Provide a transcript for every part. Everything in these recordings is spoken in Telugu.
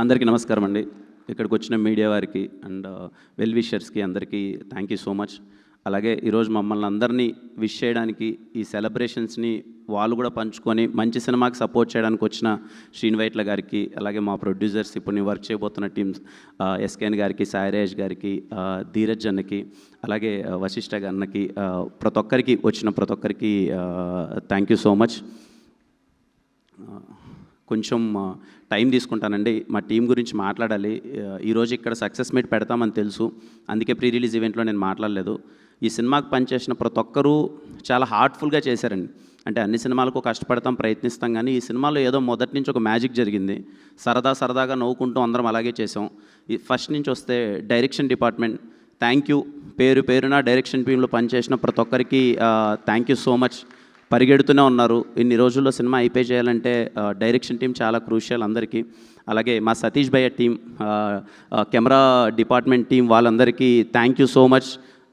అందరికీ నమస్కారం అండి. ఇక్కడికి వచ్చిన మీడియా వారికి అండ్ వెల్ విషర్స్కి అందరికీ థ్యాంక్ యూ సో మచ్. అలాగే ఈరోజు మమ్మల్ని అందరినీ విష్ చేయడానికి, ఈ సెలబ్రేషన్స్ని వాళ్ళు కూడా పంచుకొని మంచి సినిమాకి సపోర్ట్ చేయడానికి వచ్చిన శ్రీనివైట్ల గారికి, అలాగే మా ప్రొడ్యూసర్స్ ఇప్పుడు నేను వర్క్ చేయబోతున్న టీమ్స్ ఎస్కేఎన్ గారికి, సాయిరేష్ గారికి, ధీరజ్ అన్నకి, అలాగే వశిష్ఠ అన్నకి, ప్రతి ఒక్కరికి వచ్చిన ప్రతి ఒక్కరికి థ్యాంక్ యూ సో మచ్. కొంచెం టైం తీసుకుంటానండి. మా టీం గురించి మాట్లాడాలి. ఈరోజు ఇక్కడ సక్సెస్ మీట్ పెడతామని తెలుసు, అందుకే ప్రీ రిలీజ్ ఈవెంట్లో నేను మాట్లాడలేదు. ఈ సినిమాకి పనిచేసిన ప్రతి ఒక్కరూ చాలా హార్ట్ఫుల్గా చేశారండి. అంటే అన్ని సినిమాలకు కష్టపడతాం, ప్రయత్నిస్తాం, కానీ ఈ సినిమాలో ఏదో మొదటి నుంచి ఒక మ్యాజిక్ జరిగింది. సరదాగా నవ్వుకుంటూ అందరం అలాగే చేసాం. ఈ ఫస్ట్ నుంచి వస్తే డైరెక్షన్ డిపార్ట్మెంట్ థ్యాంక్ యూ. పేరున డైరెక్షన్ టీంలో పనిచేసిన ప్రతి ఒక్కరికి థ్యాంక్ యూ సో మచ్. పరిగెడుతూనే ఉన్నారు. ఇన్ని రోజుల్లో సినిమా అయిపోయి చేయాలంటే డైరెక్షన్ టీం చాలా క్రూషియల్ అందరికీ. అలాగే మా సతీష్ భయ్య టీం, కెమెరా డిపార్ట్మెంట్ టీం, వాళ్ళందరికీ థ్యాంక్ యూ సో మచ్.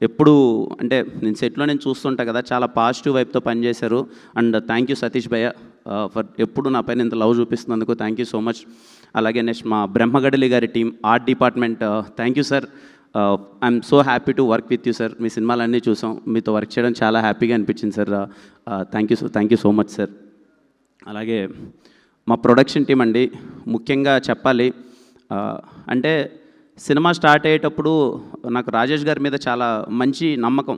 ఎప్పుడు అంటే నేను సెట్లో నేను చూస్తుంటా కదా, చాలా పాజిటివ్ వైపుతో పనిచేశారు. అండ్ థ్యాంక్ యూ సతీష్ భయ్య ఫర్ ఎప్పుడు నా పైన ఇంత లవ్ చూపిస్తున్నందుకు థ్యాంక్ యూ సో మచ్. అలాగే నెక్స్ట్ మా బ్రహ్మగడలి గారి team, art department, thank you sir. I'm so happy to work with you sir. మీ సినిమాలన్నీ చూసాం, మీతో వర్క్ చేయడం చాలా హ్యాపీగా అనిపించింది సార్. Thank you so much sir. అలాగే మా ప్రొడక్షన్ టీం అండి, ముఖ్యంగా చెప్పాలి అంటే సినిమా స్టార్ట్ అయ్యేటప్పుడు నాకు రాజేష్ గారి మీద చాలా మంచి నమ్మకం.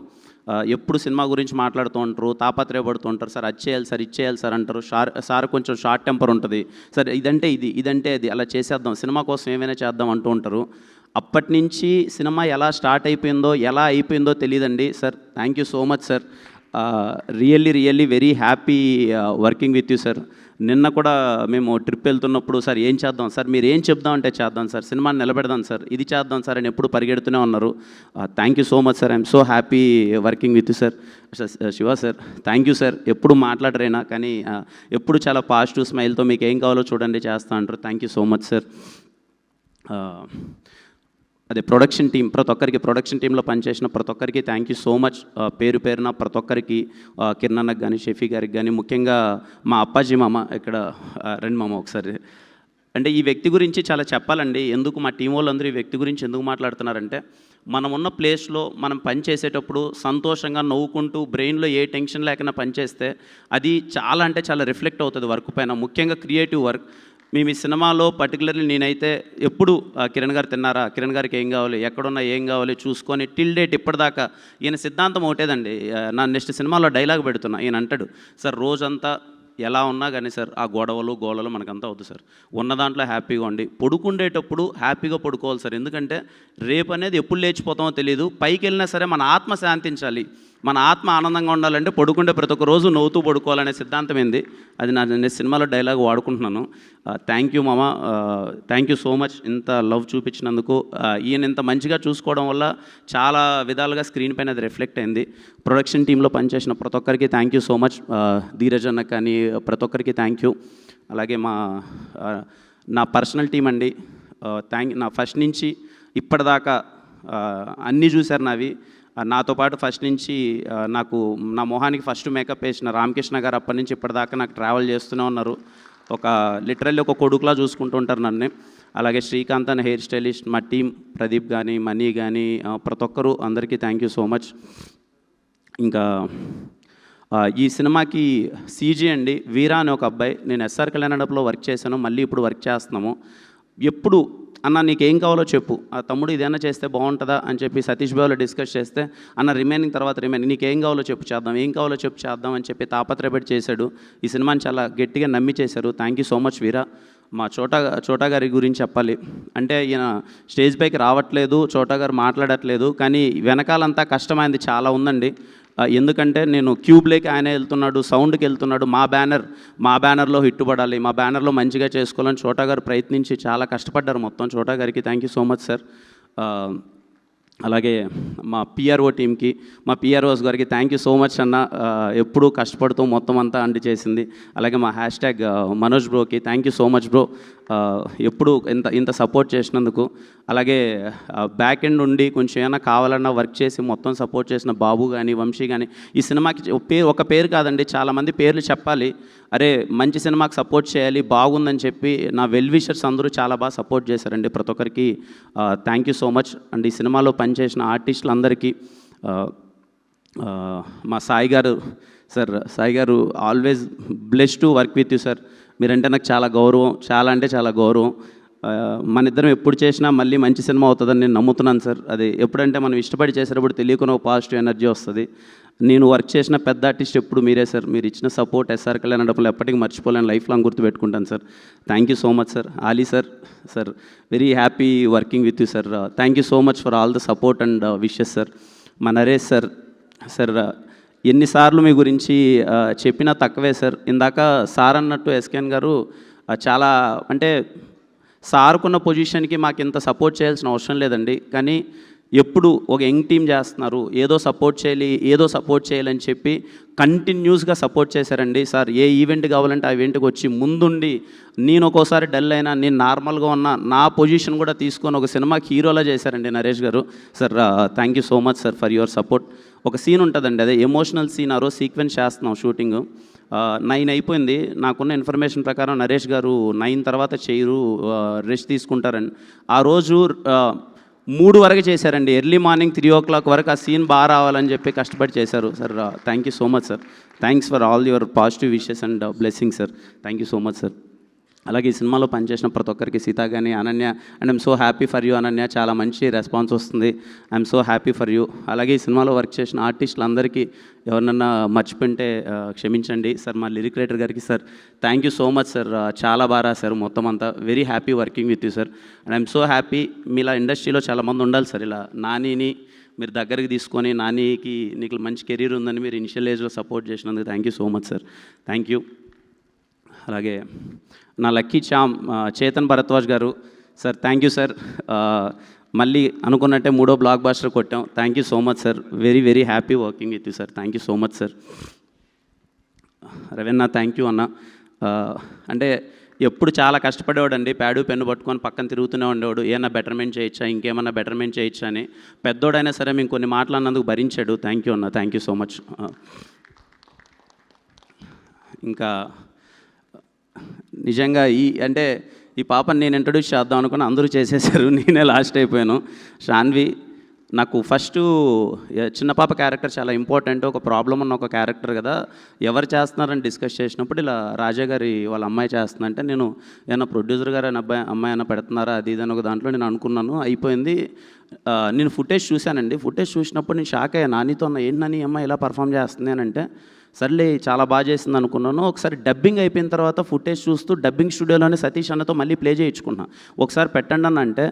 ఎప్పుడు సినిమా గురించి మాట్లాడుతూ ఉంటారు, తాపత్రయపడుతూ ఉంటారు. సార్ అది చేయాలి సార్, ఇది చేయాలి సార్ అంటారు. సార్ కొంచెం షార్ట్ టెంపర్ ఉంటుంది. సార్ ఇదంటే అది అలా చేసేద్దాం, సినిమా కోసం ఏమైనా చేద్దాం అంటూ ఉంటారు. అప్పటి నుంచి సినిమా ఎలా స్టార్ట్ అయిపోయిందో, ఎలా అయిపోయిందో తెలియదండి sir. Thank you so much sir. Really very happy working with you sir. నిన్న కూడా మేము ట్రిప్ వెళ్తున్నప్పుడు సార్ ఏం చేద్దాం సార్, మీరు ఏం చెప్దాం అంటే చేద్దాం సార్, సినిమాని నిలబెడదాం సార్, ఇది చేద్దాం సార్ అని ఎప్పుడు పరిగెడుతూనే ఉన్నారు. Thank you so much sir. I'm so happy working with you sir. Shiva sir thank you sir. ఎప్పుడు మాట్లాడరైనా కానీ ఎప్పుడు చాలా పాజిటివ్ స్మైల్తో మీకు ఏం కావాలో చూడండి చేస్తా అంటారు. Thank you so much sir. అదే ప్రొడక్షన్ టీం, ప్రతి ఒక్కరికి ప్రొడక్షన్ టీంలో పనిచేసిన ప్రతి ఒక్కరికి థ్యాంక్ యూ సో మచ్. పేరున ప్రతి ఒక్కరికి, కిరణ్ అన్నకు కానీ, షఫీ గారికి కానీ, ముఖ్యంగా మా అప్పాజీ మామ, ఇక్కడ రండి మామ ఒకసారి. అంటే ఈ వ్యక్తి గురించి చాలా చెప్పాలండి. ఎందుకు మా టీం వాళ్ళందరూ ఈ వ్యక్తి గురించి ఎందుకు మాట్లాడుతున్నారంటే, మనం ఉన్న ప్లేస్లో మనం పని చేసేటప్పుడు సంతోషంగా నవ్వుకుంటూ బ్రెయిన్లో ఏ టెన్షన్ లేకుండా పనిచేస్తే అది చాలా అంటే చాలా రిఫ్లెక్ట్ అవుతుంది వర్క్ పైన, ముఖ్యంగా క్రియేటివ్ వర్క్. మేము ఈ సినిమాలో పర్టికులర్లీ నేనైతే ఎప్పుడు కిరణ్ గారు తిన్నారా, కిరణ్ గారికి ఏం కావాలి, ఎక్కడున్నా ఏం కావాలి చూసుకొని టిల్ డేట్ ఇప్పటిదాకా ఈయన సిద్ధాంతం ఒకటేదండి. నా నెక్స్ట్ సినిమాలో డైలాగ్ పెడుతున్నా, ఈయన అంటాడు సార్ రోజంతా ఎలా ఉన్నా కానీ సార్ ఆ గోడలు మనకంతా వద్దు సార్, ఉన్న దాంట్లో హ్యాపీగా ఉండి పడుకుండేటప్పుడు హ్యాపీగా పడుకోవాలి సార్. ఎందుకంటే రేపు అనేది ఎప్పుడు లేచిపోతామో తెలియదు. పైకి వెళ్ళినా సరే మన ఆత్మ శాంతించాలి, మన ఆత్మ ఆనందంగా ఉండాలంటే పడుకుంటే ప్రతి ఒక్క రోజు నవ్వుతూ పడుకోవాలనే సిద్ధాంతం ఏంది, అది నేను సినిమాలో డైలాగ్ వాడుకుంటున్నాను. థ్యాంక్ యూ మామ, థ్యాంక్ యూ సో మచ్. ఇంత లవ్ చూపించినందుకు, ఈయన ఇంత మంచిగా చూసుకోవడం వల్ల చాలా విధాలుగా స్క్రీన్ పైన అది రిఫ్లెక్ట్ అయింది. ప్రొడక్షన్ టీంలో పనిచేసిన ప్రతి ఒక్కరికి thank you so much. Dheeraj అన్న కానీ ప్రతి ఒక్కరికి థ్యాంక్ యూ. అలాగే నా పర్సనల్ టీం అండి, నా ఫస్ట్ నుంచి ఇప్పటిదాకా అన్నీ చూశారు నావి. నాతో పాటు ఫస్ట్ నుంచి నాకు నా మొహానికి ఫస్ట్ మేకప్ వేసిన రామకృష్ణ గారు అప్పటి నుంచి ఇప్పటిదాకా నాకు ట్రావెల్ చేస్తూనే ఉన్నారు. లిటరల్లీ ఒక కొడుకులా చూసుకుంటూ ఉంటారు నన్ను. అలాగే శ్రీకాంత్ అనే హెయిర్ స్టైలిస్ట్, మా టీం ప్రదీప్ కానీ, మనీ కానీ, ప్రతి ఒక్కరు అందరికీ థ్యాంక్ యూ సో మచ్. ఇంకా ఈ సినిమాకి సీజీ అండి, వీరా అనే ఒక అబ్బాయి, నేను ఎస్ఆర్ కళ్యాణంలో వర్క్ చేశాను, మళ్ళీ ఇప్పుడు వర్క్ చేస్తున్నాము. ఎప్పుడు అన్న నీకేం కావాలో చెప్పు, ఆ తమ్ముడు ఇదేనా చేస్తే బాగుంటుందా అని చెప్పి సతీష్ బాబులో డిస్కస్ చేస్తే, అన్న రిమైనింగ్ నీకేం కావాలో చెప్పు చేద్దాం, ఏం కావాలో చెప్పు చేద్దాం అని చెప్పి తాపత్రయపడి చేశాడు. ఈ సినిమాని చాలా గట్టిగా నమ్మి చేశారు. థ్యాంక్ యూ సో మచ్ వీరా. మా చోటా గారి గురించి చెప్పాలి అంటే, ఈయన స్టేజ్ పైకి రావట్లేదు, చోటా గారు మాట్లాడట్లేదు, కానీ వెనకాలంతా కష్టమైంది చాలా ఉందండి. ఎందుకంటే నేను క్యూబ్లోకి ఆయన వెళ్తున్నాడు, సౌండ్కి వెళ్తున్నాడు, మా బ్యానర్లో హిట్ పడాలి, మా బ్యానర్లో మంచిగా చేసుకోవాలని చోటా గారు ప్రయత్నించి చాలా కష్టపడ్డారు మొత్తం. చోటా గారికి thank you so much sir. అలాగే మా పిఆర్ఓ టీంకి, మా పిఆర్ఓస్ గారికి థ్యాంక్ యూ సో మచ్ అన్న, ఎప్పుడూ కష్టపడుతూ మొత్తం అంతా చేసింది. అలాగే మా హ్యాష్ ట్యాగ్ మనోజ్ బ్రోకి thank you so much bro. ఎప్పుడు ఇంత సపోర్ట్ చేసినందుకు. అలాగే బ్యాక్ ఎండ్ ఉండి కొంచెం ఏమైనా కావాలన్నా వర్క్ చేసి మొత్తం సపోర్ట్ చేసిన బాబు కానీ, వంశీ కానీ, ఈ సినిమాకి ఒక పేరు కాదండి, చాలామంది పేర్లు చెప్పాలి. అరే మంచి సినిమాకి సపోర్ట్ చేయాలి, బాగుందని చెప్పి నా వెల్ విషర్స్ అందరూ చాలా బాగా సపోర్ట్ చేశారండి. ప్రతి ఒక్కరికి thank you so much. And ఈ సినిమాలో పనిచేసిన ఆర్టిస్టులందరికీ, మా సాయి గారు సార్, సాయి గారు always blessed to work with you sir. మీరంటే నాకు చాలా గౌరవం, చాలా అంటే చాలా గౌరవం. మన ఇద్దరం ఎప్పుడు చేసినా మళ్ళీ మంచి సినిమా అవుతుందని నేను నమ్ముతున్నాను సార్. అది ఎప్పుడంటే మనం ఇష్టపడి చేసేటప్పుడు తెలియకుండా ఒక పాజిటివ్ ఎనర్జీ వస్తుంది. నేను వర్క్ చేసిన పెద్ద ఆర్టిస్ట్ ఎప్పుడు మీరే సార్. మీరు ఇచ్చిన సపోర్ట్ ఎస్ఆర్ కళ్యాణ్ డబ్బులు ఎప్పటికీ మర్చిపోలేను, లైఫ్ లాంగ్ గుర్తుపెట్టుకుంటాను sir. Thank you so much sir. Ali sir, sir very happy working with you sir. Thank you so much for all the support and wishes sir. మా నరేష్ సార్, సార్ ఎన్నిసార్లు మీ గురించి చెప్పినా తక్కువే సార్. ఇందాక సార్ అన్నట్టు ఎస్కేఎన్ గారు చాలా అంటే సార్కున్న పొజిషన్కి మాకు ఇంత సపోర్ట్ చేయాల్సిన అవసరం లేదండి. కానీ ఎప్పుడు ఒక యంగ్ టీం చేస్తున్నారు, ఏదో సపోర్ట్ చేయాలని చెప్పి కంటిన్యూస్గా సపోర్ట్ చేశారండి సార్. ఏ ఈవెంట్ కావాలంటే ఆ ఈవెంట్కి వచ్చి ముందుండి, నేను ఒక్కోసారి డల్ అయినా, నేను నార్మల్గా ఉన్న నా పొజిషన్ కూడా తీసుకొని ఒక సినిమాకి హీరోలా చేశారండి నరేష్ గారు. Sir thank you so much sir for your support. ఒక సీన్ ఉంటుందండి, అదే ఎమోషనల్ సీన్. ఆ రోజు సీక్వెన్స్ చేస్తున్నాం షూటింగ్, 9 అయిపోయింది. నాకున్న ఇన్ఫర్మేషన్ ప్రకారం నరేష్ గారు 9 తర్వాత చేయరు, రెస్ట్ తీసుకుంటారని. ఆ రోజు 3 వరకు చేశారండి. ఎర్లీ మార్నింగ్ 3 o'clock వరకు ఆ సీన్ బాగా రావాలని చెప్పి కష్టపడి చేశారు sir. Thank you so much sir. Thanks for all your positive wishes and blessing sir. Thank you so much sir. అలాగే ఈ సినిమాలో పనిచేసిన ప్రతి ఒక్కరికి, సీత కానీ, Ananya, and I'm so happy for you Ananya, చాలా మంచి రెస్పాన్స్ వస్తుంది. I'm so happy for you. అలాగే ఈ సినిమాలో వర్క్ చేసిన ఆర్టిస్టులందరికీ ఎవరినన్నా మర్చిపోయింటే క్షమించండి సార్. మా లిరిక్ రైటర్ గారికి sir thank you so much sir. చాలా బాగా రాశారు మొత్తం అంతా. Very happy working with you sir. And I'm so happy. మీలా ఇండస్ట్రీలో చాలామంది ఉండాలి సార్. ఇలా నానిని మీరు దగ్గరికి తీసుకొని, నానికి నీకు మంచి కెరీర్ ఉందని మీరు ఇనిషియల్ ఏజ్లో సపోర్ట్ చేసినందుకు thank you so much sir. Thank you. అలాగే నా లక్కీ చామ్ చేతన్ భరద్వాజ్ గారు సార్, థ్యాంక్ యూ సార్. మళ్ళీ అనుకున్నట్టే 3వ బ్లాక్ బాస్టర్ కొట్టాం. Thank you so much sir. Very very happy working with you sir. Thank you so much sir. Raveena thank you అన్న. అంటే ఎప్పుడు చాలా కష్టపడేవాడు అండి, ప్యాడు పెన్ను పట్టుకొని పక్కన తిరుగుతూనే ఉండేవాడు. ఏమన్నా బెటర్మెంట్ చేయొచ్చా, ఇంకేమన్నా బెటర్మెంట్ చేయొచ్చా అని. పెద్దోడైనా సరే మేము కొన్ని మాటలు అన్నందుకు భరించాడు. థ్యాంక్ యూ అన్న. Thank you so much. ఇంకా నిజంగా ఈ పాపని నేను ఇంట్రడ్యూస్ చేద్దాం అనుకుని అందరూ చేసేసారు, నేనే లాస్ట్ అయిపోయాను. శాన్వి నాకు ఫస్ట్ చిన్న పాప క్యారెక్టర్ చాలా ఇంపార్టెంట్. ఒక ప్రాబ్లం ఉన్న ఒక క్యారెక్టర్ కదా, ఎవరు చేస్తున్నారని డిస్కస్ చేసినప్పుడు ఇలా రాజా గారి వాళ్ళ అమ్మాయి చేస్తుందంటే, నేను ఏమన్నా ప్రొడ్యూసర్ గారు అమ్మాయి అయినా పెడుతున్నారా అది ఇది అని ఒక దాంట్లో నేను అనుకున్నాను. అయిపోయింది. నేను ఫుటేజ్ చూశానండి. ఫుటేజ్ చూసినప్పుడు నేను షాక్ అయ్యాను. నానితో ఏంటి నాని అమ్మాయి ఇలా పర్ఫామ్ చేస్తుంది అని అంటే, సర్లే చాలా బాగా చేసింది అనుకున్నాను. ఒకసారి డబ్బింగ్ అయిపోయిన తర్వాత ఫుటేజ్ చూస్తూ డబ్బింగ్ స్టూడియోలోనే సతీష్ అన్నతో మళ్ళీ ప్లే చేయించుకున్నా. ఒకసారి పెట్టండి అని అంటే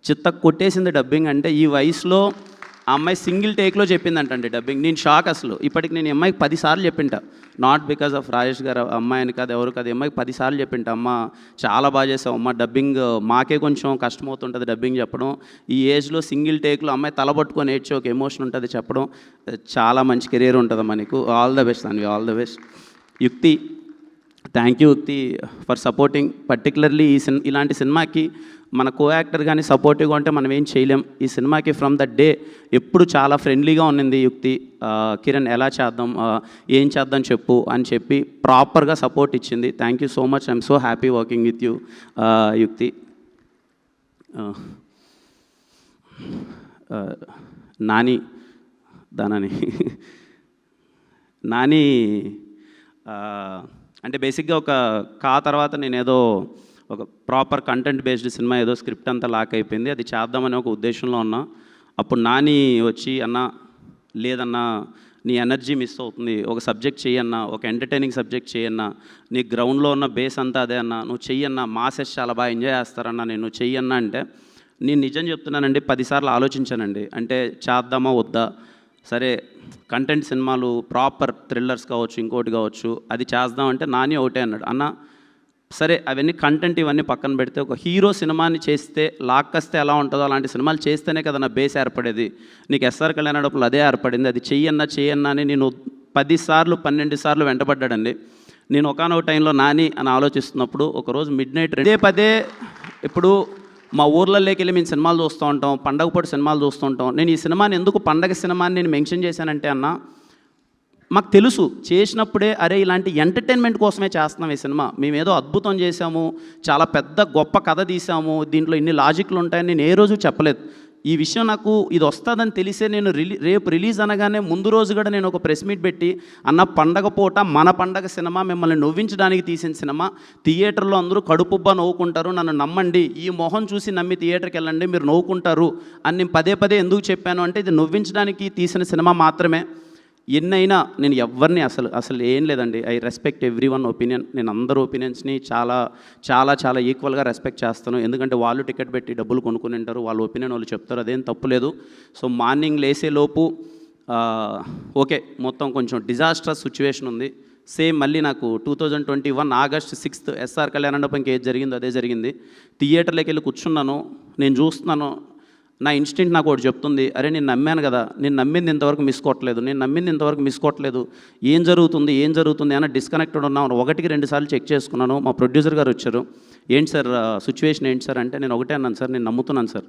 చిత్త కొట్టేసింది డబ్బింగ్. అంటే ఈ వయసులో ఆ అమ్మాయి సింగిల్ టేక్లో చెప్పిందంటండి డబ్బింగ్. నేను షాక్ అసలు. ఇప్పటికి నేను అమ్మాయికి 10 సార్లు చెప్పింటా. నాట్ బికాస్ ఆఫ్ రాజేష్ గారు అమ్మాయిని కాదు, ఎవరు కాదు, అమ్మాయికి 10 సార్లు చెప్పింటా. అమ్మ చాలా బాగా చేసావు అమ్మ, డబ్బింగ్ మాకే కొంచెం కష్టమవుతుంటుంది డబ్బింగ్ చెప్పడం. ఈ ఏజ్లో సింగిల్ టేక్లో అమ్మాయి తలబట్టుకొని ఏడ్చి ఒక ఎమోషన్ ఉంటుంది చెప్పడం. చాలా మంచి కెరీర్ ఉంటుందమ్మా నీకు. ఆల్ ద బెస్ట్ దానికి, ఆల్ ద బెస్ట్. యుక్తి థ్యాంక్ యూ యుక్తి ఫర్ సపోర్టింగ్. పర్టికులర్లీ ఇలాంటి సినిమాకి మన కో యాక్టర్ కానీ సపోర్టివ్గా ఉంటే మనం ఏం చేయలేం. ఈ సినిమాకి ఫ్రమ్ ద డే ఎప్పుడు చాలా ఫ్రెండ్లీగా ఉన్నింది యుక్తి. కిరణ్ ఎలా చేద్దాం, ఏం చేద్దాం చెప్పు అని చెప్పి ప్రాపర్గా సపోర్ట్ ఇచ్చింది. Thank you so much. I'm so happy working with you యుక్తి. నాని నాని అంటే బేసిక్గా ఒక తర్వాత నేనేదో ఒక ప్రాపర్ కంటెంట్ బేస్డ్ సినిమా, ఏదో స్క్రిప్ట్ అంతా లాక్ అయిపోయింది, అది చేద్దామని ఒక ఉద్దేశంలో ఉన్నా. అప్పుడు నాని వచ్చి అన్నా లేదన్నా నీ ఎనర్జీ మిస్ అవుతుంది, ఒక సబ్జెక్ట్ చెయ్యన్నా, ఒక ఎంటర్టైనింగ్ సబ్జెక్ట్ చేయన్నా, నీ గ్రౌండ్లో ఉన్న బేస్ అంతా అదే అన్నా, నువ్వు చెయ్యన్నా, మాసెస్ చాలా బాగా ఎంజాయ్ చేస్తారన్నా, నేను చెయ్యన్నా అంటే నేను నిజం చెప్తున్నానండి 10 సార్లు ఆలోచించానండి. అంటే చేద్దామా వద్దా, సరే కంటెంట్ సినిమాలు ప్రాపర్ థ్రిల్లర్స్ కావచ్చు, ఇంకోటి కావచ్చు, అది చేద్దామంటే నాని ఒకటే అన్నాడు, అన్న సరే అవన్నీ కంటెంట్ ఇవన్నీ పక్కన పెడితే ఒక హీరో సినిమాని చేస్తే లాక్కొస్తే ఎలా ఉంటుందో అలాంటి సినిమాలు చేస్తేనే కదా నా బేస్ ఏర్పడేది. నీకు ఎస్ఆర్ కళ్యాణప్పుడు అదే ఏర్పడింది, అది చెయ్యన్నా అని నేను 10 సార్లు 12 సార్లు వెంటబడ్డాడండి. నేను ఒకానొక టైంలో నాని అని ఆలోచిస్తున్నప్పుడు ఒకరోజు మిడ్నైట్ పదే ఇప్పుడు మా ఊర్లలోకి వెళ్ళి మేము సినిమాలు చూస్తూ ఉంటాం, పండగ పూట సినిమాలు చూస్తూ ఉంటాం. నేను ఈ సినిమాని ఎందుకు పండగ సినిమాని నేను మెన్షన్ చేశానంటే అన్న, మాకు తెలుసు చేసినప్పుడే అరే ఇలాంటి ఎంటర్టైన్మెంట్ కోసమే చేస్తున్నాం ఈ సినిమా, మేమేదో అద్భుతం చేశాము, చాలా పెద్ద గొప్ప కథ తీసాము, దీంట్లో ఇన్ని లాజిక్లు ఉంటాయని నేను ఏ రోజు చెప్పలేదు. ఈ విషయం నాకు ఇది వస్తుందని తెలిసే నేను రేపు రిలీజ్ అనగానే ముందు రోజు కూడా నేను ఒక ప్రెస్ మీట్ పెట్టి, అన్న పండగ పూట మన పండగ సినిమా, మిమ్మల్ని నవ్వించడానికి తీసిన సినిమా, థియేటర్లో అందరూ కడుపుబ్బా నవ్వుకుంటారు, నన్ను నమ్మండి, ఈ మొహం చూసి నమ్మి థియేటర్కి వెళ్ళండి, మీరు నవ్వుకుంటారు అని నేను పదే పదే ఎందుకు చెప్పాను అంటే, ఇది నవ్వించడానికి తీసిన సినిమా మాత్రమే. ఎన్నైనా నేను ఎవరిని అసలు ఏం లేదండి, I respect every one opinion. నేను అందరు ఒపీనియన్స్ని చాలా చాలా చాలా ఈక్వల్గా రెస్పెక్ట్ చేస్తాను. ఎందుకంటే వాళ్ళు టికెట్ పెట్టి డబ్బులు కొనుక్కుని ఉంటారు, వాళ్ళ ఒపీనియన్ వాళ్ళు చెప్తారు, అదేం తప్పులేదు. సో మార్నింగ్ లేసేలోపు ఓకే మొత్తం కొంచెం డిజాస్ట్రస్ సిచ్యువేషన్ ఉంది. సేమ్ మళ్ళీ నాకు 2021 ఆగస్ట్ 6 ఎస్ఆర్ కళ్యాణ మండపంకి ఏది జరిగిందో అదే జరిగింది. థియేటర్లోకి వెళ్ళి కూర్చున్నాను, నేను చూస్తున్నాను, నా ఇన్స్టింక్ట్ నాకు ఒకటి చెప్తుంది, అరే నేను నమ్మాను కదా, నేను నమ్మింది ఇంతవరకు మిస్ కొట్టలేదు, ఏం జరుగుతుంది అని డిస్కనెక్టెడ్ ఉన్నాను. 1-2 సార్లు చెక్ చేసుకున్నాను. మా ప్రొడ్యూసర్ గారు వచ్చారు, ఏంటి సార్ సిచ్యువేషన్ ఏంటి సార్ అంటే, నేను ఒకటే అన్నాను సార్, నేను నమ్ముతున్నాను సార్,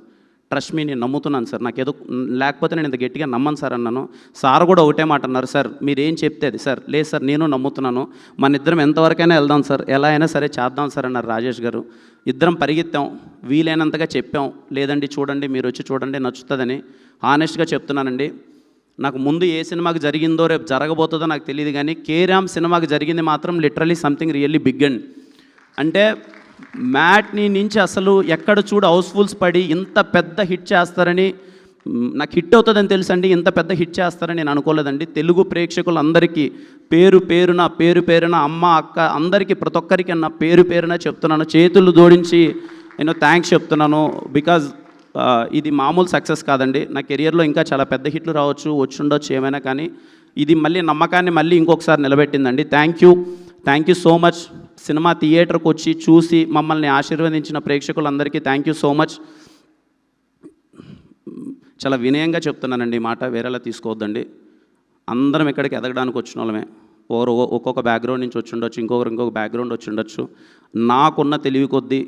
ట్రస్ట్ మీ, నేను నమ్ముతున్నాను సార్, నాకు ఏదో లేకపోతే నేను ఇంత గట్టిగా నమ్మను సార్ అన్నాను. సార్ కూడా ఒకటే మాట అన్నారు, సార్ మీరేం చెప్తే అది సార్, లేదు సార్ నేను నమ్ముతున్నాను, మన ఇద్దరం ఎంతవరకైనా వెళ్దాం సార్, ఎలా అయినా సరే చేద్దాం సార్ అన్నారు రాజేష్ గారు. ఇద్దరం పరిగెత్తాం, వీలైనంతగా చెప్పాం, లేదండి చూడండి మీరు వచ్చి చూడండి నచ్చుతుందని. హానెస్ట్గా చెప్తున్నానండి, నాకు ముందు ఏ సినిమాకి జరిగిందో రేపు జరగబోతుందో నాకు తెలియదు, కానీ కేరామ్ సినిమాకి జరిగింది మాత్రం literally something really big and అంటే మ్యాట్ని నుంచి అసలు ఎక్కడ చూడు హౌస్ఫుల్స్ పడి ఇంత పెద్ద హిట్ చేస్తారని, నాకు హిట్ అవుతుందని తెలుసండి, ఇంత పెద్ద హిట్ చేస్తారని నేను అనుకోలేదండి. తెలుగు ప్రేక్షకులందరికీ పేరు పేరున అమ్మ అక్క అందరికీ ప్రతి ఒక్కరికి నా పేరున చెప్తున్నాను, చేతులు జోడించి నేను థ్యాంక్స్ చెప్తున్నాను. బికాజ్ ఇది మామూలు సక్సెస్ కాదండి, నా కెరియర్లో ఇంకా చాలా పెద్ద హిట్లు రావచ్చు, వచ్చుండొచ్చు ఏమైనా, కానీ ఇది మళ్ళీ నమ్మకాన్ని మళ్ళీ ఇంకొకసారి నిలబెట్టిందండి. Thank you so much. Cinema థియేటర్కి వచ్చి చూసి మమ్మల్ని ఆశీర్వదించిన ప్రేక్షకులందరికీ థ్యాంక్ యూ సో మచ్. చాలా వినయంగా చెప్తున్నానండి ఈ మాట, వేరేలా తీసుకోవద్దండి. అందరం ఇక్కడికి ఎదగడానికి వచ్చిన వాళ్ళమే, ఒక్కొక్క బ్యాక్గ్రౌండ్ నుంచి వచ్చి ఉండొచ్చు, ఇంకొక బ్యాక్గ్రౌండ్ వచ్చి ఉండొచ్చు. నాకున్న తెలివి కొద్దీ,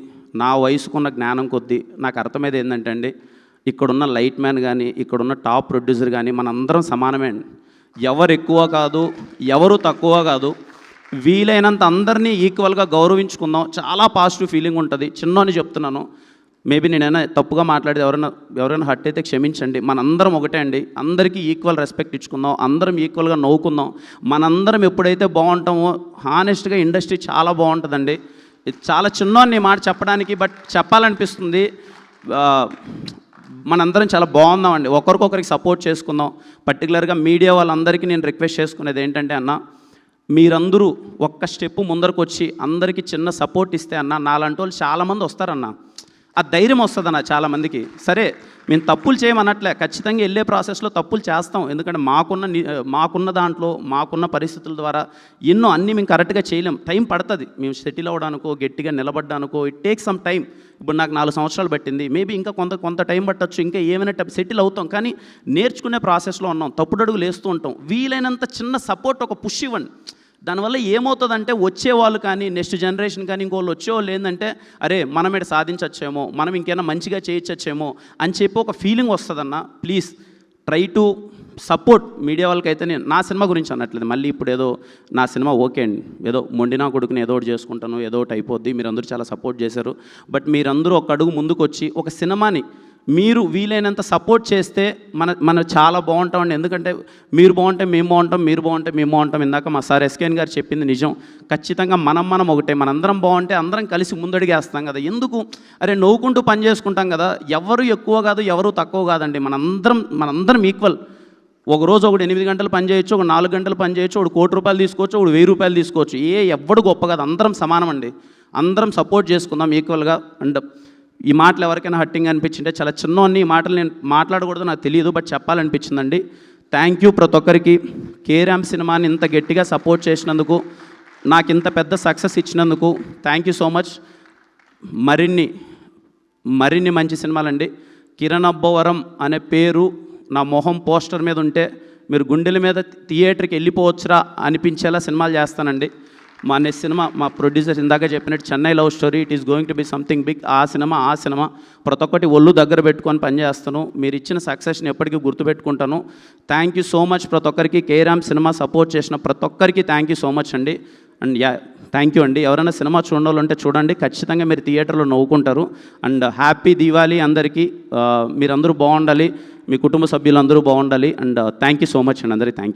నా వయసుకున్న జ్ఞానం కొద్దీ నాకు అర్థమైంది ఏంటంటే అండి, ఇక్కడున్న లైట్ మ్యాన్ కానీ, ఇక్కడున్న టాప్ ప్రొడ్యూసర్ కానీ మనందరం సమానమే అండి. ఎవరు ఎక్కువ కాదు, ఎవరు తక్కువ కాదు, వీలైనంత అందరినీ ఈక్వల్గా గౌరవించుకుందాం. చాలా పాజిటివ్ ఫీలింగ్ ఉంటుంది. చిన్నోని చెప్తున్నాను, మేబీ నేనైనా తప్పుగా మాట్లాడితే ఎవరైనా హర్ట్ అయితే క్షమించండి. మనందరం ఒకటే అండి, అందరికీ ఈక్వల్ రెస్పెక్ట్ ఇచ్చుకుందాం, అందరం ఈక్వల్గా నవ్వుకుందాం. మనందరం ఎప్పుడైతే బాగుంటామో హానెస్ట్గా ఇండస్ట్రీ చాలా బాగుంటుందండి. ఇది చాలా చిన్నోని మాట చెప్పడానికి, బట్ చెప్పాలనిపిస్తుంది. మనందరం చాలా బాగుందామండి, ఒకరికొకరికి సపోర్ట్ చేసుకుందాం. పర్టికులర్గా మీడియా వాళ్ళందరికీ నేను రిక్వెస్ట్ చేసుకునేది ఏంటంటే అన్న, మీరందరూ ఒక్క స్టెప్పు ముందరకు వచ్చి అందరికీ చిన్న సపోర్ట్ ఇస్తే అన్న, నాలాంటి వాళ్ళు చాలామంది వస్తారన్న, ఆ ధైర్యం వస్తుందన్న చాలామందికి. సరే మేము తప్పులు చేయమన్నట్లే, ఖచ్చితంగా వెళ్ళే ప్రాసెస్లో తప్పులు చేస్తాం, ఎందుకంటే మాకున్న దాంట్లో మాకున్న పరిస్థితుల ద్వారా ఎన్నో అన్నీ మేము కరెక్ట్గా చేయలేం, టైం పడుతుంది. మేము సెటిల్ అవ్వడానికో గట్టిగా నిలబడ్డానికో ఇట్ టేక్ సమ్ టైం. ఇప్పుడు నాకు 4 సంవత్సరాలు పట్టింది, మేబీ ఇంకా కొంత టైం పట్టచ్చు, ఇంకా ఏమైనా సెటిల్ అవుతాం, కానీ నేర్చుకునే ప్రాసెస్లో ఉన్నాం, తప్పుడడుగులు వేస్తూ ఉంటాం. వీలైనంత చిన్న సపోర్ట్, ఒక పుష్ ఇవ్వండి. దానివల్ల ఏమవుతుందంటే వచ్చేవాళ్ళు కానీ, నెక్స్ట్ జనరేషన్ కానీ ఇంకోళ్ళు వచ్చేవాళ్ళు ఏంటంటే, అరే మనం ఇక్కడ సాధించచ్చేమో, మనం ఇంకేమైనా మంచిగా చేయొచ్చేమో అని చెప్పి ఒక ఫీలింగ్ వస్తుందన్న. Please try to support. Media వాళ్ళకైతే నేను నా సినిమా గురించి అనట్లేదు, మళ్ళీ ఇప్పుడు ఏదో నా సినిమా ఓకే అండి, ఏదో మొండినా కొడుకుని ఏదో ఒకటి చేసుకుంటాను, ఏదో ఒకటి అయిపోద్ది, మీరందరూ చాలా సపోర్ట్ చేశారు. బట్ మీరందరూ ఒక అడుగు ముందుకు వచ్చి ఒక సినిమాని మీరు వీలైనంత సపోర్ట్ చేస్తే మన చాలా బాగుంటామండి. ఎందుకంటే మీరు బాగుంటే మేము బాగుంటాం, మీరు బాగుంటే మేము బాగుంటాం. ఇందాక మా సార్ ఎస్కేఎన్ గారు చెప్పింది నిజం. ఖచ్చితంగా మనం ఒకటే, మనందరం బాగుంటే అందరం కలిసి ముందడిగేస్తాం కదా. ఎందుకు అరే నవ్వుకుంటూ పని చేసుకుంటాం కదా. ఎవరు ఎక్కువ కాదు, ఎవరు తక్కువ కాదండి, మనందరం ఈక్వల్. ఒకరోజు ఒకడు 8 గంటలు పని చేయొచ్చు, ఒక 4 గంటలు పని చేయొచ్చు, ఒకడు 1 కోటి రూపాయలు తీసుకోవచ్చు, ఒకడు 1000 రూపాయలు తీసుకోవచ్చు. ఎవ్వడు గొప్ప కాదు, అందరం సమానం అండి. అందరం సపోర్ట్ చేసుకుందాం ఈక్వల్గా. అండ్ ఈ మాటలు ఎవరికైనా హట్టింగ్ అనిపించింటే, చాలా చిన్నోన్ని ఈ మాటలు నేను మాట్లాడకూడదు నాకు తెలియదు, బట్ చెప్పాలనిపించిందండి. థ్యాంక్ యూ ప్రతి ఒక్కరికి. కేరామ్ సినిమాని ఇంత గట్టిగా సపోర్ట్ చేసినందుకు, నాకు ఇంత పెద్ద సక్సెస్ ఇచ్చినందుకు థ్యాంక్ యూ సో మచ్. మరిన్ని మంచి సినిమాలండి. కిరణ్ అబ్బవరం అనే పేరు నా మొహం పోస్టర్ మీద ఉంటే మీరు గుండెల మీద థియేటర్కి వెళ్ళిపోవచ్చురా అనిపించేలా సినిమాలు చేస్తానండి. మా నెక్స్ట్ సినిమా మా ప్రొడ్యూసర్ ఇందాక చెప్పినట్టు Chennai love story, it is going to be something big. ఆ సినిమా ప్రతి ఒక్కటి ఒళ్ళు దగ్గర పెట్టుకొని పనిచేస్తాను. మీరు ఇచ్చిన సక్సెస్ని ఎప్పటికీ గుర్తుపెట్టుకుంటాను. థ్యాంక్ యూ సో మచ్ ప్రతి ఒక్కరికి. కేరామ్ సినిమా సపోర్ట్ చేసిన ప్రతి ఒక్కరికి థ్యాంక్ యూ సో మచ్ అండి. అండ్ థ్యాంక్ యూ అండి. ఎవరైనా సినిమా చూడాలంటే చూడండి, ఖచ్చితంగా మీరు థియేటర్లో నవ్వుకుంటారు. అండ్ హ్యాపీ దీవాలి అందరికీ. మీరందరూ బాగుండాలి, మీ కుటుంబ సభ్యులందరూ బాగుండాలి. And thank you so much అండి అందరికీ. Thank you.